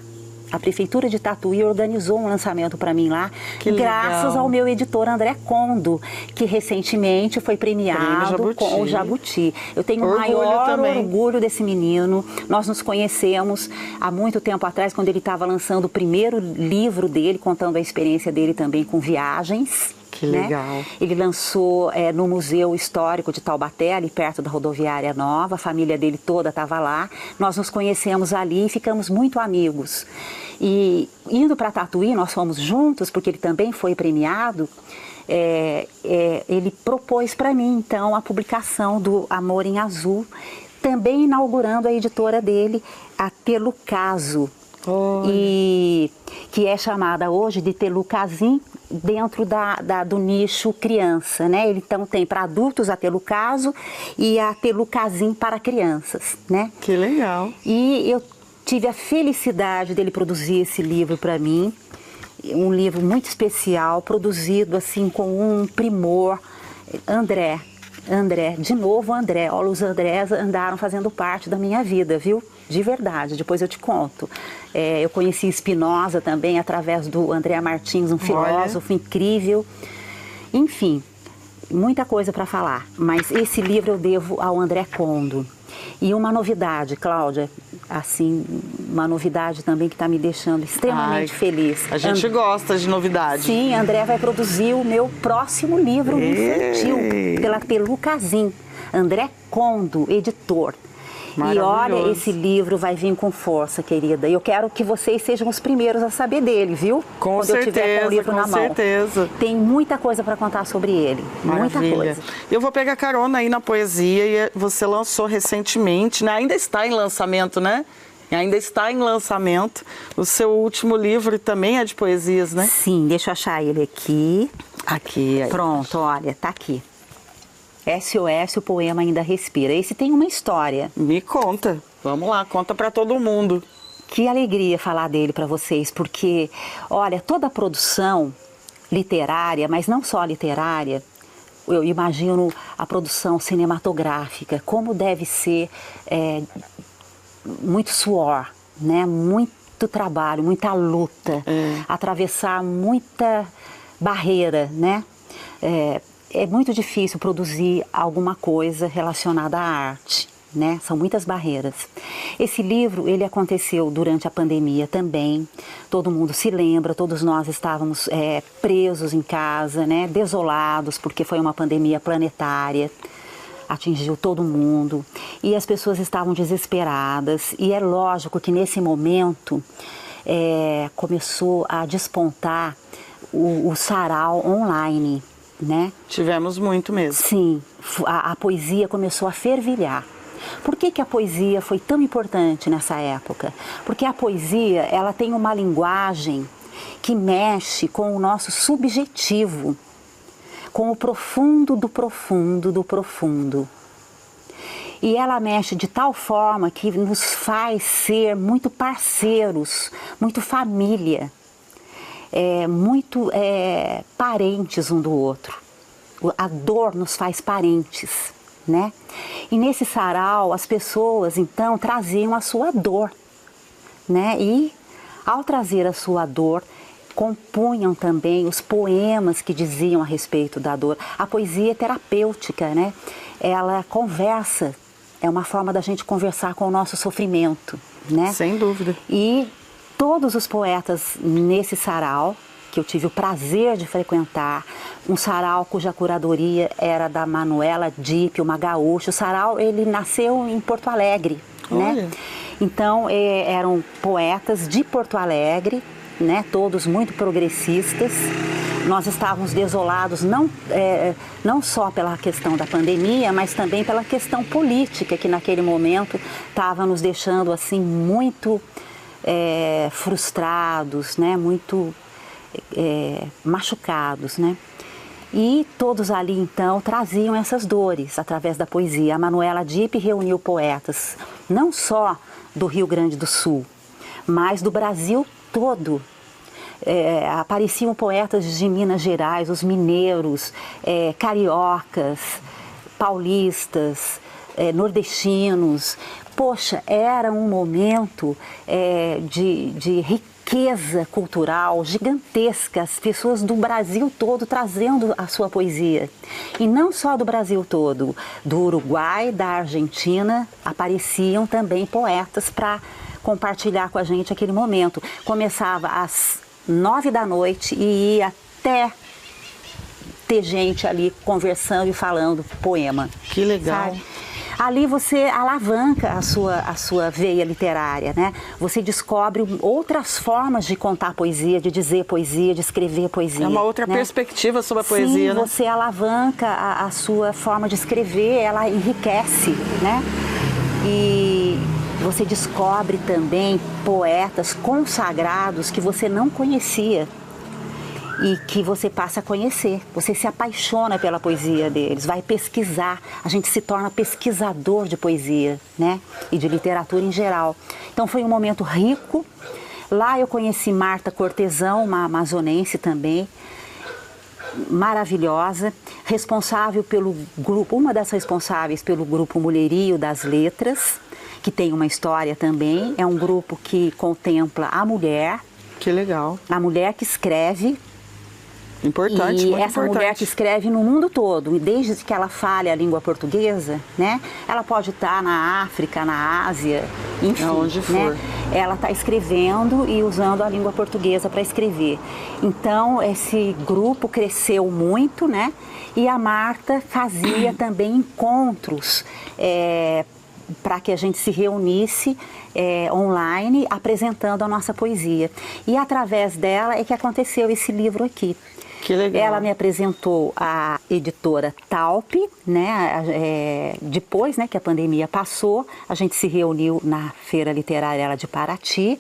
A Prefeitura de Tatuí organizou um lançamento para mim lá, graças ao meu editor André Condo, que recentemente foi premiado com o Jabuti. Eu tenho o maior orgulho desse menino. Nós nos conhecemos há muito tempo atrás, quando ele estava lançando o primeiro livro dele, contando a experiência dele também com viagens. Que legal. Ele lançou no Museu Histórico de Taubaté, ali perto da Rodoviária Nova. A família dele toda estava lá. Nós nos conhecemos ali e ficamos muito amigos. E indo para Tatuí, nós fomos juntos, porque ele também foi premiado. Ele propôs para mim, então, a publicação do Amor em Azul, também inaugurando a editora dele, a Telucaso. E que é chamada hoje de Telucazim, dentro do nicho criança, né? Ele então tem para adultos a Telucaso e a Telucazim para crianças, né? Que legal. E eu tive a felicidade dele produzir esse livro para mim. um livro muito especial, produzido assim com um primor. André, de novo André. Olha, os Andrés andaram fazendo parte da minha vida, viu? De verdade, depois eu te conto. Eu conheci Spinoza também através do André Martins, um filósofo incrível. Enfim, muita coisa para falar, mas esse livro eu devo ao André Condo. E uma novidade, Cláudia, assim, uma novidade também que está me deixando extremamente feliz. A gente gosta de novidade. Sim, André vai produzir o meu próximo livro infantil, pela Pelucazin. André Condo, editor. E olha, esse livro vai vir com força, querida. E eu quero que vocês sejam os primeiros a saber dele, viu? Com Quando certeza, eu tiver com o livro na mão. Com certeza. Tem muita coisa para contar sobre ele. Maravilha. Muita coisa. Eu vou pegar carona aí na poesia e você lançou recentemente, né? Ainda está em lançamento, né? Ainda está em lançamento. O seu último livro também é de poesias, né? Sim, deixa eu achar ele aqui. Aqui. Aí. Pronto, olha, tá aqui. SOS, o poema ainda respira. Esse tem uma história. Me conta. Vamos lá, conta para todo mundo. Que alegria falar dele para vocês, porque, olha, toda a produção literária, mas não só literária, eu imagino a produção cinematográfica, como deve ser muito suor, né? Muito trabalho, muita luta, atravessar muita barreira, né? É muito difícil produzir alguma coisa relacionada à arte, né? São muitas barreiras. Esse livro, ele aconteceu durante a pandemia também. Todo mundo se lembra, todos nós estávamos presos em casa, né? Desolados, porque foi uma pandemia planetária. Atingiu todo mundo. E as pessoas estavam desesperadas. E é lógico que nesse momento começou a despontar o sarau online, né? Tivemos muito mesmo. Sim, a poesia começou a fervilhar. Por que a poesia foi tão importante nessa época? Porque a poesia, ela tem uma linguagem que mexe com o nosso subjetivo, com o profundo do profundo do profundo. E ela mexe de tal forma que nos faz ser muito parceiros, muito família. Muito parentes um do outro. A dor nos faz parentes, né? E nesse sarau as pessoas então traziam a sua dor, né? E ao trazer a sua dor, compunham também os poemas que diziam a respeito da dor. A poesia é terapêutica, né? Ela conversa, é uma forma da gente conversar com o nosso sofrimento, né? Sem dúvida. E todos os poetas nesse sarau, que eu tive o prazer de frequentar, um sarau cuja curadoria era da Manuela Dipp, uma gaúcha. O sarau, ele nasceu em Porto Alegre, né? Então, eram poetas de Porto Alegre, né? Todos muito progressistas. Nós estávamos desolados não só pela questão da pandemia, mas também pela questão política, que naquele momento estava nos deixando assim muito frustrados, né? Muito machucados, né? E todos ali então traziam essas dores através da poesia. A Manuela Dipp reuniu poetas não só do Rio Grande do Sul, mas do Brasil todo. Apareciam poetas de Minas Gerais, os mineiros, cariocas, paulistas, nordestinos. Poxa, era um momento de riqueza cultural gigantesca, as pessoas do Brasil todo trazendo a sua poesia. E não só do Brasil todo, do Uruguai, da Argentina, apareciam também poetas para compartilhar com a gente aquele momento. Começava às 9 da noite e ia até ter gente ali conversando e falando poema. Que legal. Sabe? Ali você alavanca a sua veia literária, né? Você descobre outras formas de contar poesia, de dizer poesia, de escrever poesia. É uma outra perspectiva sobre a poesia, né? Sim, você alavanca a sua forma de escrever, ela enriquece, né? E você descobre também poetas consagrados que você não conhecia e que você passa a conhecer. Você se apaixona pela poesia deles, vai pesquisar. A gente se torna pesquisador de poesia, né? E de literatura em geral. Então foi um momento rico, Lá eu conheci Marta Cortesão, uma amazonense também, maravilhosa, responsável pelo grupo, uma das responsáveis pelo grupo Mulherio das Letras, que tem uma história também. É um grupo que contempla a mulher. Que legal. A mulher que escreve. Importante, e muito essa importante. mulher que escreve no mundo todo, e desde que ela fale a língua portuguesa, né? Ela pode estar na África, na Ásia, enfim, aonde for. né? Ela está escrevendo e usando a língua portuguesa para escrever. Então, esse grupo cresceu muito, né? E a Marta fazia também encontros para que a gente se reunisse online, apresentando a nossa poesia. E através dela é que aconteceu esse livro aqui. Que legal. Ela me apresentou a editora Talp, né? Depois, né, que a pandemia passou, a gente se reuniu na Feira Literária de Paraty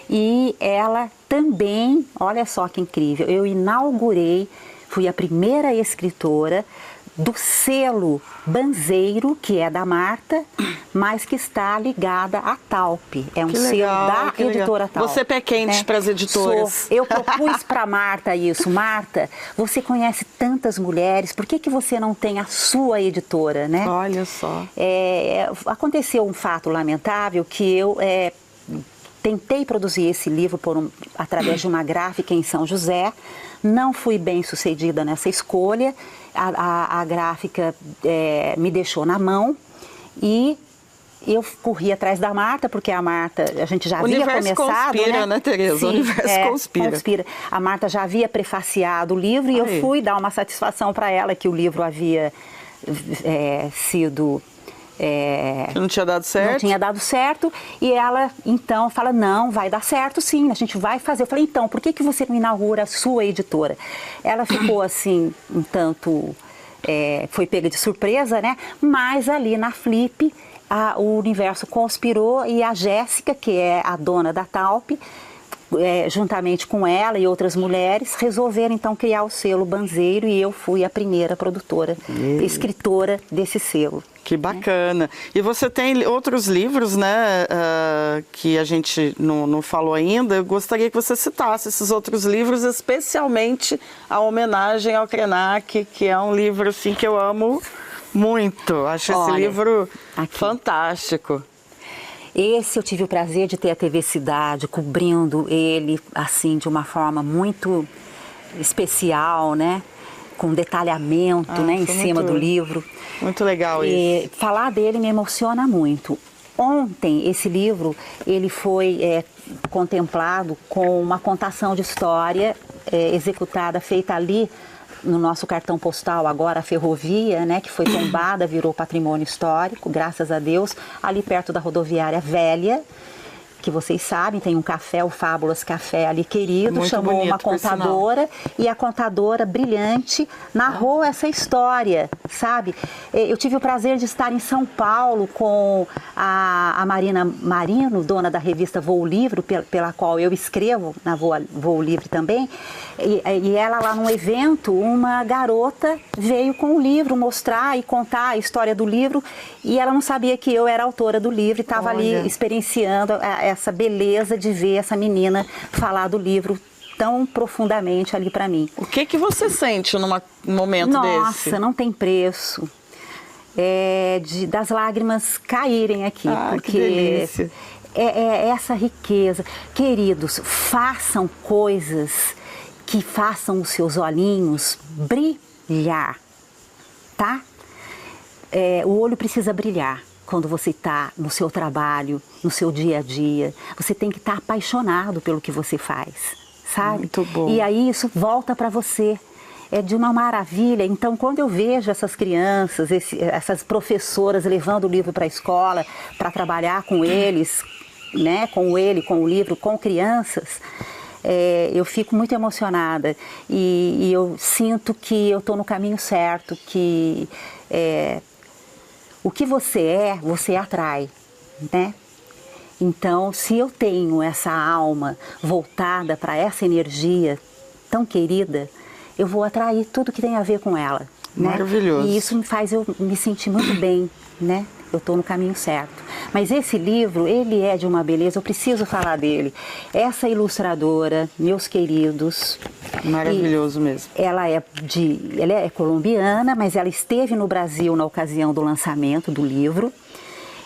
e ela também, olha só que incrível, eu inaugurei, fui a primeira escritora do selo Banzeiro, que é da Marta, mas que está ligada à Talp. É um Que selo legal, da que legal. editora Talp. Você é pé quente né? para as editoras. Sou. Eu propus para Marta isso. Marta, você conhece tantas mulheres, por que você não tem a sua editora, né? Olha só. Aconteceu um fato lamentável que eu tentei produzir esse livro através de uma gráfica em São José. Não fui bem sucedida nessa escolha. A gráfica me deixou na mão e eu corri atrás da Marta, porque a Marta, a gente já havia começado... O universo conspira, né, Tereza? Sim, o universo conspira. A Marta já havia prefaciado o livro e eu fui dar uma satisfação para ela que o livro havia sido... que não tinha dado certo? Não tinha dado certo. E ela, então, fala, não, vai dar certo sim, a gente vai fazer. Eu falei, então, por que você não inaugura a sua editora? Ela ficou assim, um tanto... foi pega de surpresa, né? Mas ali na Flip, o universo conspirou e a Jéssica, que é a dona da Talp, juntamente com ela e outras mulheres, resolveram então criar o selo Banzeiro e eu fui a primeira produtora, escritora desse selo. Que bacana. E você tem outros livros, né, que a gente não falou ainda. Eu gostaria que você citasse esses outros livros, especialmente a homenagem ao Krenak, que é um livro assim, que eu amo muito. Acho esse livro fantástico. Esse eu tive o prazer de ter a TV Cidade cobrindo ele assim de uma forma muito especial, né? Com detalhamento, né, em cima do livro. Muito legal isso. Falar dele me emociona muito. Ontem, esse livro, ele foi contemplado com uma contação de história executada, feita ali no nosso cartão postal, agora a ferrovia, né, que foi tombada, virou patrimônio histórico, graças a Deus, ali perto da rodoviária velha, que vocês sabem, tem um café, o Fábulas Café ali querido, muito chamou bonito, uma contadora e a contadora brilhante narrou essa história, sabe? Eu tive o prazer de estar em São Paulo com a Marina Marino, dona da revista Voo Livre, pela qual eu escrevo na Voo Livre também, e ela lá num evento, uma garota veio com o livro mostrar e contar a história do livro e ela não sabia que eu era autora do livro e estava ali experienciando essa beleza de ver essa menina falar do livro tão profundamente ali para mim. O que você sente num momento desse? Nossa, não tem preço. Das lágrimas caírem aqui, porque que delícia. É essa riqueza. Queridos, façam coisas que façam os seus olhinhos brilhar, tá? O olho precisa brilhar. Quando você está no seu trabalho, no seu dia a dia, você tem que estar apaixonado pelo que você faz, sabe? Muito bom. E aí isso volta para você. É de uma maravilha. Então, quando eu vejo essas crianças, essas professoras levando o livro para a escola, para trabalhar com eles, né, com o livro, com crianças, eu fico muito emocionada. E eu sinto que eu estou no caminho certo, que... o que você atrai, né? Então, se eu tenho essa alma voltada para essa energia tão querida, eu vou atrair tudo que tem a ver com ela. Maravilhoso. Né? E isso me faz eu me sentir muito bem, né? Eu estou no caminho certo. Mas esse livro, ele é de uma beleza, eu preciso falar dele. Essa ilustradora, meus queridos... Maravilhoso mesmo. Ela é colombiana, mas ela esteve no Brasil na ocasião do lançamento do livro.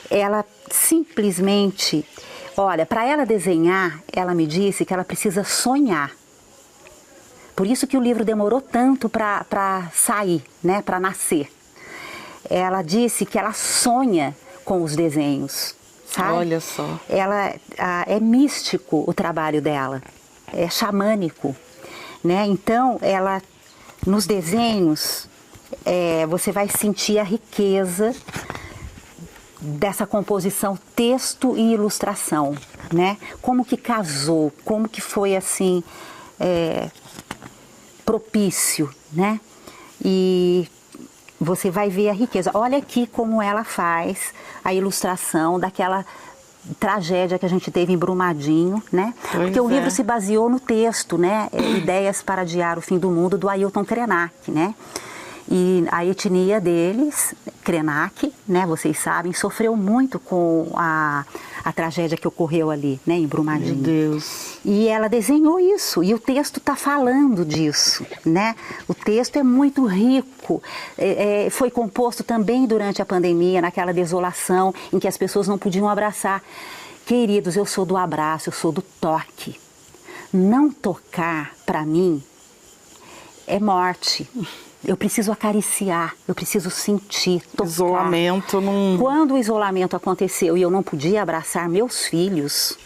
Ela simplesmente... Olha, para ela desenhar, ela me disse que ela precisa sonhar. Por isso que o livro demorou tanto para sair, né, para nascer. Ela disse que ela sonha com os desenhos, sabe? Olha só. É místico o trabalho dela, é xamânico, né? Então, ela, nos desenhos, você vai sentir a riqueza dessa composição, texto e ilustração, né? Como que casou, como que foi assim, propício, né? E você vai ver a riqueza. Olha aqui como ela faz a ilustração daquela tragédia que a gente teve em Brumadinho, né? Porque o livro se baseou no texto, né? Ideias para Adiar o Fim do Mundo, do Ailton Krenak, né? E a etnia deles, Krenak, né, vocês sabem, sofreu muito com a tragédia que ocorreu ali, né, em Brumadinho. Meu Deus. E ela desenhou isso, e o texto está falando disso, né? O texto é muito rico, foi composto também durante a pandemia, naquela desolação em que as pessoas não podiam abraçar. Queridos, eu sou do abraço, eu sou do toque. Não tocar, para mim, é morte. Eu preciso acariciar, eu preciso sentir, tocar. Isolamento não... Quando o isolamento aconteceu e eu não podia abraçar meus filhos,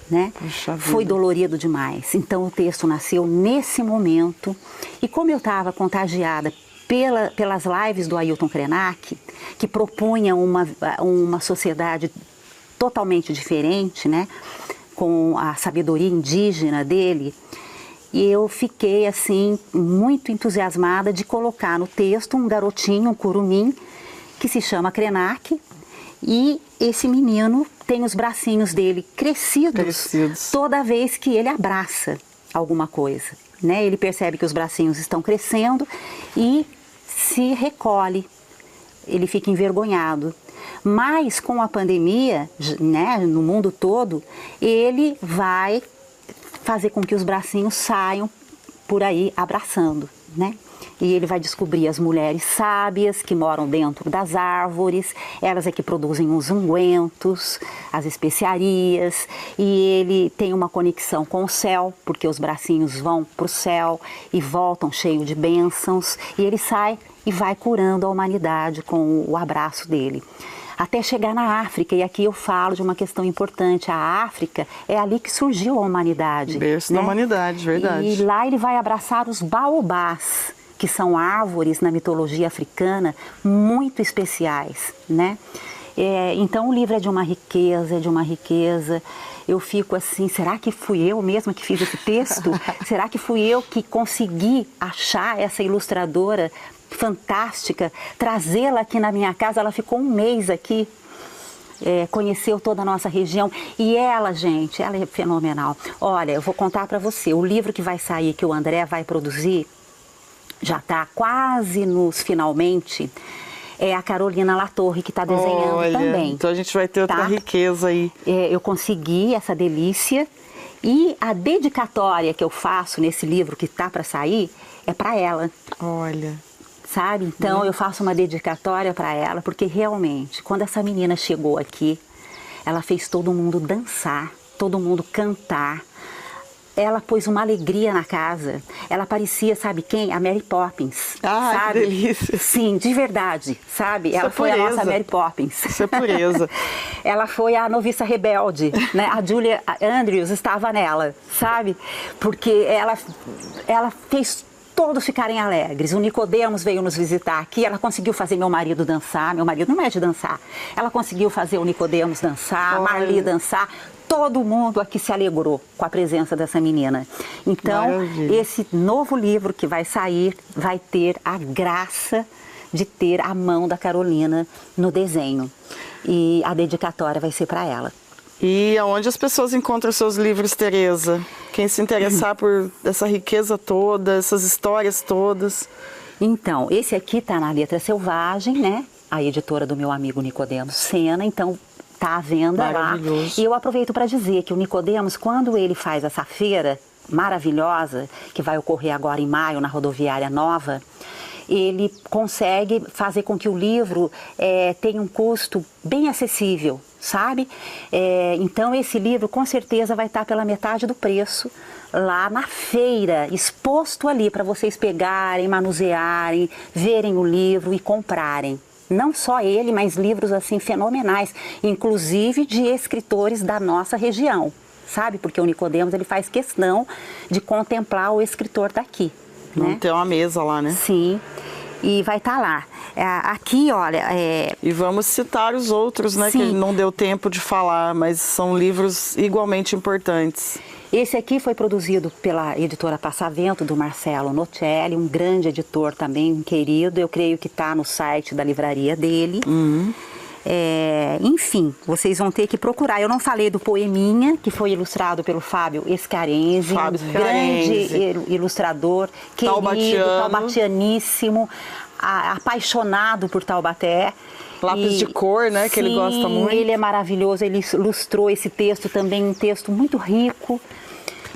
né? Foi dolorido demais. Então o texto nasceu nesse momento. E como eu estava contagiada pelas lives do Ailton Krenak, que propunha uma sociedade totalmente diferente, né? Com a sabedoria indígena dele, e eu fiquei, assim, muito entusiasmada de colocar no texto um garotinho, um curumim, que se chama Krenak, e esse menino tem os bracinhos dele crescidos toda vez que ele abraça alguma coisa, né? Ele percebe que os bracinhos estão crescendo e se recolhe, ele fica envergonhado. Mas com a pandemia, né, no mundo todo, ele vai fazer com que os bracinhos saiam por aí abraçando, né? E ele vai descobrir as mulheres sábias que moram dentro das árvores, elas é que produzem os ungüentos, as especiarias, e ele tem uma conexão com o céu, porque os bracinhos vão para o céu e voltam cheios de bênçãos, e ele sai e vai curando a humanidade com o abraço dele. Até chegar na África, e aqui eu falo de uma questão importante, a África é ali que surgiu a humanidade. Berço da humanidade, verdade. E lá ele vai abraçar os baobás, que são árvores na mitologia africana muito especiais, né? Então o livro é de uma riqueza, eu fico assim, será que fui eu mesma que fiz esse texto? Será que fui eu que consegui achar essa ilustradora fantástica, trazê-la aqui na minha casa? Ela ficou um mês aqui, conheceu toda a nossa região, e ela, gente, ela é fenomenal. Olha, eu vou contar para você, o livro que vai sair, que o André vai produzir, já está quase nos finalmente, é a Carolina Latorre que está desenhando também. Então a gente vai ter outra riqueza aí. Eu consegui essa delícia, e a dedicatória que eu faço nesse livro que está para sair é para ela. Olha. Sabe? Então eu faço uma dedicatória para ela, porque realmente, quando essa menina chegou aqui, ela fez todo mundo dançar, todo mundo cantar. Ela pôs uma alegria na casa. Ela parecia, sabe quem? A Mary Poppins. Ah, sabe? Que delícia. Sim, de verdade, sabe? Isso ela foi pureza. A nossa Mary Poppins. Isso é pureza. Ela foi a noviça rebelde, né? A Julia Andrews estava nela, sabe? Porque ela fez todos ficarem alegres. O Nicodemos veio nos visitar aqui, ela conseguiu fazer meu marido dançar. Meu marido não é de dançar. Ela conseguiu fazer o Nicodemos dançar, a Marli dançar. Todo mundo aqui se alegrou com a presença dessa menina. Então, maravilha. Esse novo livro que vai sair vai ter a graça de ter a mão da Carolina no desenho. E a dedicatória vai ser para ela. E aonde as pessoas encontram seus livros, Tereza? Quem se interessar por essa riqueza toda, essas histórias todas? Então, esse aqui está na Letra Selvagem, né? A editora do meu amigo Nicodemos Sena. Então, Está à venda lá. E eu aproveito para dizer que o Nicodemos, quando ele faz essa feira maravilhosa, que vai ocorrer agora em maio na Rodoviária Nova, ele consegue fazer com que o livro tenha um custo bem acessível, sabe? Então esse livro com certeza vai estar pela metade do preço lá na feira, exposto ali para vocês pegarem, manusearem, verem o livro e comprarem. Não só ele, mas livros assim fenomenais, inclusive de escritores da nossa região, sabe? Porque o Nicodemos ele faz questão de contemplar o escritor daqui. Né? Tem uma mesa lá, né? Sim, e vai estar lá. Aqui, olha... E vamos citar os outros, né? Sim. Que não deu tempo de falar, mas são livros igualmente importantes. Esse aqui foi produzido pela editora Passavento, do Marcelo Nocelli, um grande editor também, um querido. Eu creio que está no site da livraria dele. Enfim, vocês vão ter que procurar. Eu não falei do Poeminha, que foi ilustrado pelo Fábio Escarenzi, grande ilustrador, querido, taubatianíssimo, apaixonado por Taubaté. Lápis de cor, né, que ele gosta muito. Ele é maravilhoso, ele ilustrou esse texto também, um texto muito rico.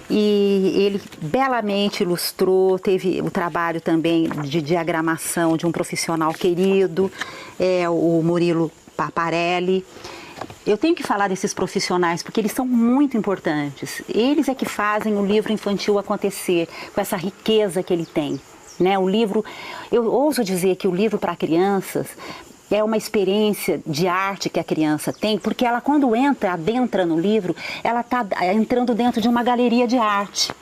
E ele belamente ilustrou, teve o trabalho também de diagramação de um profissional querido, o Murilo Paparelli. Eu tenho que falar desses profissionais porque eles são muito importantes. Eles é que fazem o livro infantil acontecer com essa riqueza que ele tem. Né? O livro, eu ouso dizer que o livro para crianças é uma experiência de arte que a criança tem, porque ela quando adentra no livro, ela está entrando dentro de uma galeria de arte.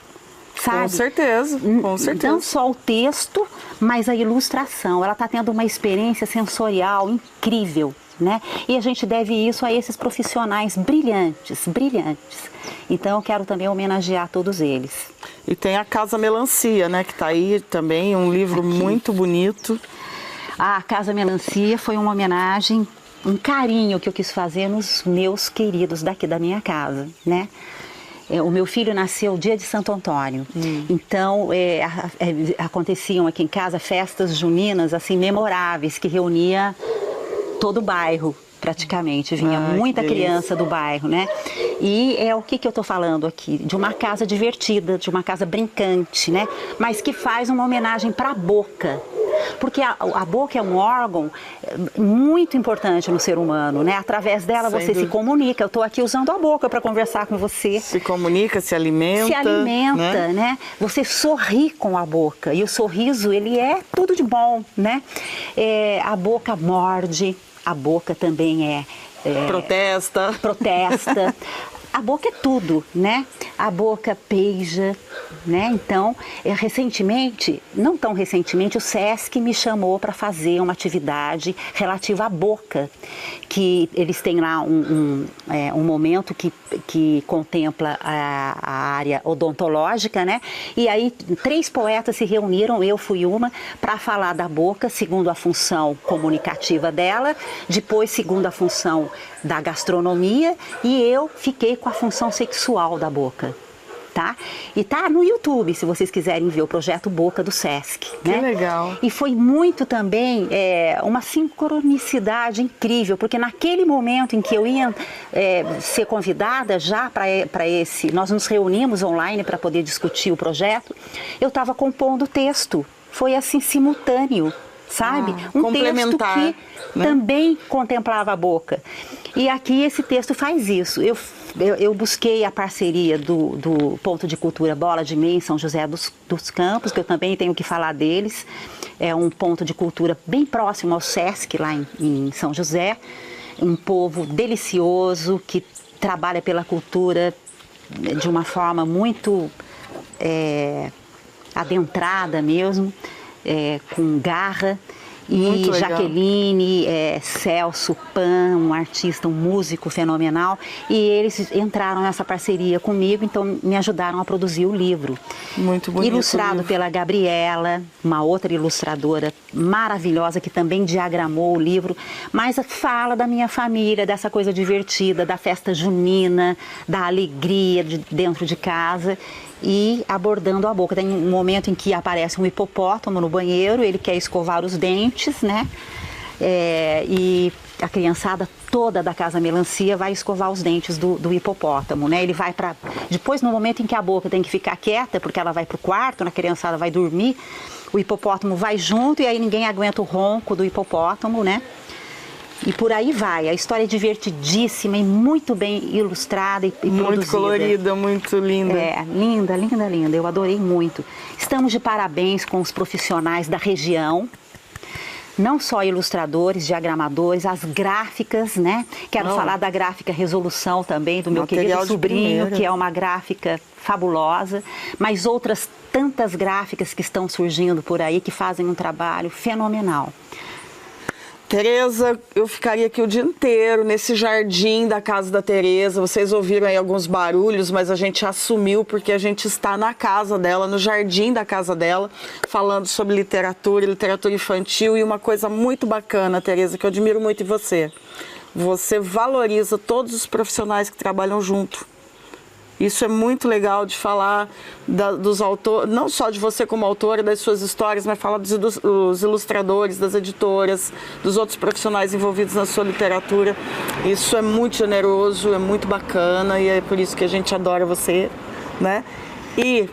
Sabe? Com certeza, com certeza. Não só o texto, mas a ilustração. Ela está tendo uma experiência sensorial incrível. Né? E a gente deve isso a esses profissionais brilhantes, brilhantes. Então eu quero também homenagear todos eles. E tem a Casa Melancia, né, que está aí também, um livro muito bonito. A Casa Melancia foi uma homenagem, um carinho que eu quis fazer nos meus queridos daqui da minha casa, né? O meu filho nasceu dia de Santo Antônio, então aconteciam aqui em casa festas juninas assim memoráveis que reunia todo o bairro, praticamente. Vinha muita criança do bairro, né? E o que eu estou falando aqui? De uma casa divertida, de uma casa brincante, né? Mas que faz uma homenagem para a boca. Porque a boca é um órgão muito importante no ser humano, né? Através dela você se comunica. Eu estou aqui usando a boca para conversar com você. Se comunica, se alimenta. Se alimenta, né? Você sorri com a boca. E o sorriso, ele é tudo de bom, né? A boca morde, a boca também protesta. A boca é tudo, né? A boca beija, né? Então, recentemente, não tão recentemente, o SESC me chamou para fazer uma atividade relativa à boca, que eles têm lá um momento que contempla a área odontológica, né? E aí 3 poetas se reuniram, eu fui uma, para falar da boca, segundo a função comunicativa dela, depois segundo a função da gastronomia, e eu fiquei com a função sexual da boca. Tá? E tá no YouTube, se vocês quiserem ver o projeto Boca do SESC. Que legal. E foi muito também uma sincronicidade incrível, porque naquele momento em que eu ia ser convidada já para esse, nós nos reunimos online para poder discutir o projeto, eu estava compondo o texto, foi assim simultâneo. Sabe? Um texto que também contemplava a boca. E aqui esse texto faz isso. Eu busquei a parceria do Ponto de Cultura Bola de Meia em São José dos Campos, que eu também tenho que falar deles. É um ponto de cultura bem próximo ao SESC, lá em São José. Um povo delicioso, que trabalha pela cultura de uma forma muito adentrada mesmo. Com garra, e Jaqueline, Celso Pan, um artista, um músico fenomenal, e eles entraram nessa parceria comigo, então me ajudaram a produzir o livro. Muito bonito. Ilustrado pela Gabriela, uma outra ilustradora maravilhosa que também diagramou o livro, mas fala da minha família, dessa coisa divertida, da festa junina, da alegria dentro de casa. E abordando a boca. Tem um momento em que aparece um hipopótamo no banheiro, ele quer escovar os dentes, né? E a criançada toda da Casa Melancia vai escovar os dentes do hipopótamo, né? Ele vai para... Depois, no momento em que a boca tem que ficar quieta, porque ela vai para o quarto, a criançada vai dormir, o hipopótamo vai junto e aí ninguém aguenta o ronco do hipopótamo, né? E por aí vai. A história é divertidíssima e muito bem ilustrada e produzida. Muito colorida, muito linda. É, linda, linda, linda. Eu adorei muito. Estamos de parabéns com os profissionais da região. Não só ilustradores, diagramadores, as gráficas, né? Quero falar da gráfica Resolução também, do meu querido sobrinho, que é uma gráfica fabulosa, mas outras tantas gráficas que estão surgindo por aí, que fazem um trabalho fenomenal. Tereza, eu ficaria aqui o dia inteiro nesse jardim da casa da Tereza. Vocês ouviram aí alguns barulhos, mas a gente assumiu porque a gente está na casa dela, no jardim da casa dela, falando sobre literatura infantil. E uma coisa muito bacana, Tereza, que eu admiro muito em você. Você valoriza todos os profissionais que trabalham junto. Isso é muito legal de falar dos autores, não só de você como autora, das suas histórias, mas falar dos ilustradores, das editoras, dos outros profissionais envolvidos na sua literatura. Isso é muito generoso, é muito bacana e é por isso que a gente adora você, né? E,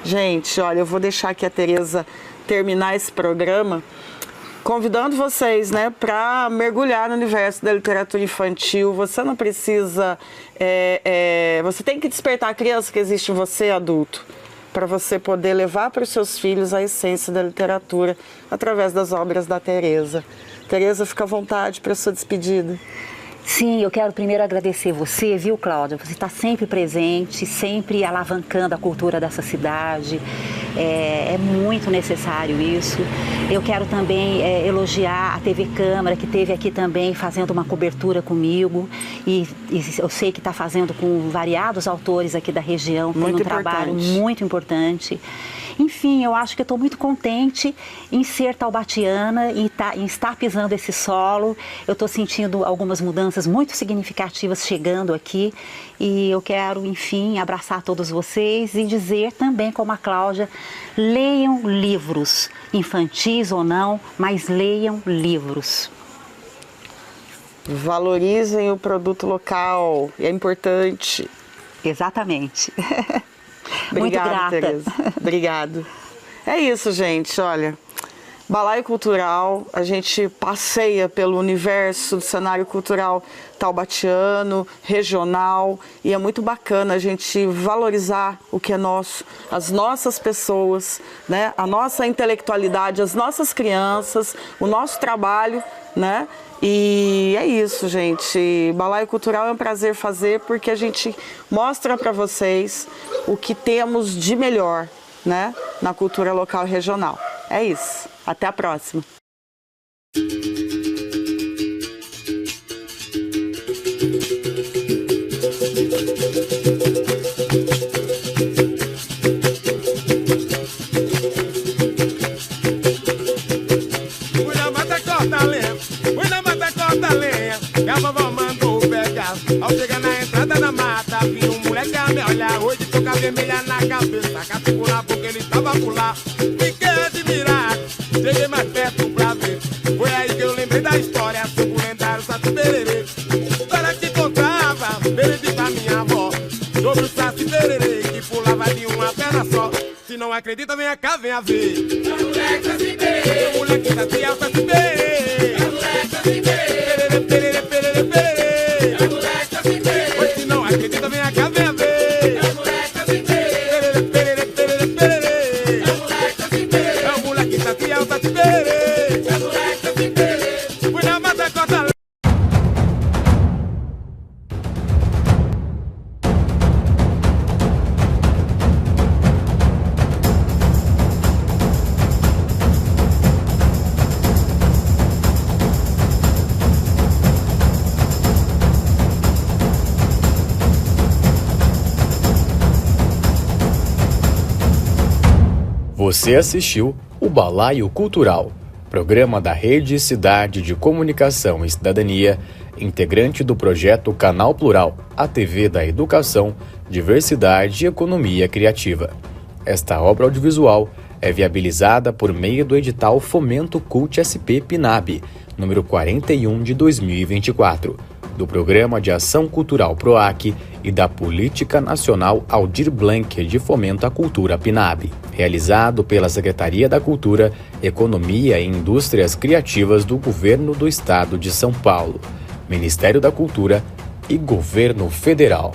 gente, olha, eu vou deixar aqui a Tereza terminar esse programa convidando vocês, né, para mergulhar no universo da literatura infantil. Você não precisa... você tem que despertar a criança que existe em você, adulto, para você poder levar para os seus filhos a essência da literatura através das obras da Tereza. Tereza, fica à vontade para a sua despedida. Sim, eu quero primeiro agradecer você, viu, Cláudia? Você está sempre presente, sempre alavancando a cultura dessa cidade. É muito necessário isso. Eu quero também elogiar a TV Câmara, que esteve aqui também fazendo uma cobertura comigo. E eu sei que está fazendo com variados autores aqui da região. Tem um trabalho muito importante. Enfim, eu acho que eu estou muito contente em ser taubatiana e em estar pisando esse solo. Eu estou sentindo algumas mudanças muito significativas chegando aqui e eu quero, enfim, abraçar todos vocês e dizer também, como a Cláudia, leiam livros, infantis ou não, mas leiam livros. Valorizem o produto local, é importante. Exatamente. Obrigada, muito grata. Tereza. Obrigado. É isso, gente, olha. Balaio Cultural, a gente passeia pelo universo do cenário cultural taubatiano, regional, e é muito bacana a gente valorizar o que é nosso, as nossas pessoas, né? A nossa intelectualidade, as nossas crianças, o nosso trabalho, né? E é isso, gente. Balaio Cultural é um prazer fazer porque a gente mostra para vocês o que temos de melhor, né, na cultura local e regional. É isso. Até a próxima. A vovó mandou pegar. Ao chegar na entrada da mata, vi um moleque a me olhar. Hoje toca vermelha na cabeça, catuco na boca, ele tava por lá. Fiquei admirado, cheguei mais perto pra ver. Foi aí que eu lembrei da história sobre o lendário Saci Pererê. História que contava, Pererê pra minha avó, sobre o Saci Pererê, que pulava de uma perna só. Se não acredita, venha cá, venha ver. É o moleque Saci Pererê, o moleque Saci é o Saci Pererê. É o moleque Saci Pererê. Você assistiu o Balaio Cultural, programa da Rede Cidade de Comunicação e Cidadania, integrante do projeto Canal Plural, a TV da Educação, Diversidade e Economia Criativa. Esta obra audiovisual é viabilizada por meio do edital Fomento Cult SP PNAB, número 41 de 2024, do Programa de Ação Cultural PROAC e da Política Nacional Aldir Blanc de Fomento à Cultura PNAB, realizado pela Secretaria da Cultura, Economia e Indústrias Criativas do Governo do Estado de São Paulo, Ministério da Cultura e Governo Federal.